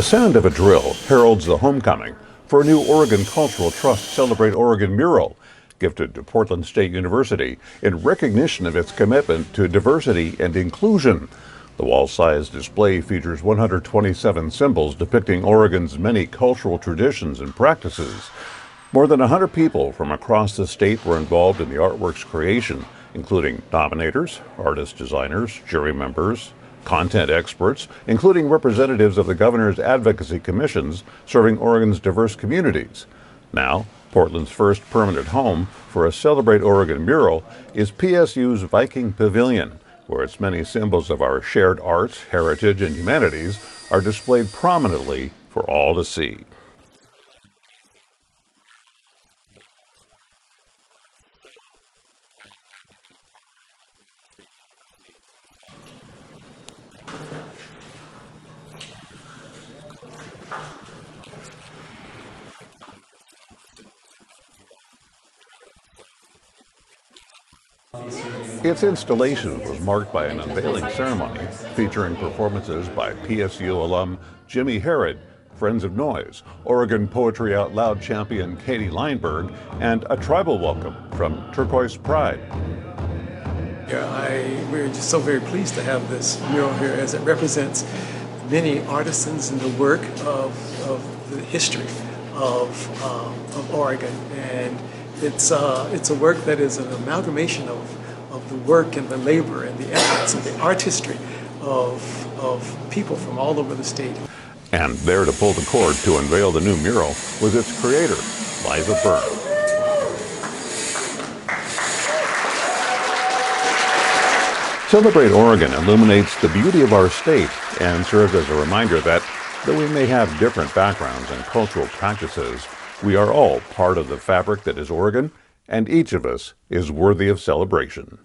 The sound of a drill heralds the homecoming for a new Oregon Cultural Trust Celebrate Oregon mural, gifted to Portland State University in recognition of its commitment to diversity and inclusion. The wall-sized display features 127 symbols depicting Oregon's many cultural traditions and practices. More than 100 people from across the state were involved in the artwork's creation, including nominators, artist designers, jury members, content experts, including representatives of the governor's advocacy commissions serving Oregon's diverse communities. Now, Portland's first permanent home for a Celebrate Oregon mural is PSU's Viking Pavilion, where its many symbols of our shared arts, heritage, and humanities are displayed prominently for all to see. Its installation was marked by an unveiling ceremony featuring performances by PSU alum Jimmy Herod, Friends of Noise, Oregon Poetry Out Loud champion Katie Lineberg, and a tribal welcome from Turquoise Pride. We're just so very pleased to have this mural here, as it represents many artisans in the work of the history of Oregon, and it's a work that is an amalgamation of the work and the labor and the efforts and the artistry of people from all over the state. And there to pull the cord to unveil the new mural was its creator, Liza Byrne. Celebrate Oregon illuminates the beauty of our state and serves as a reminder that, though we may have different backgrounds and cultural practices, we are all part of the fabric that is Oregon, and each of us is worthy of celebration.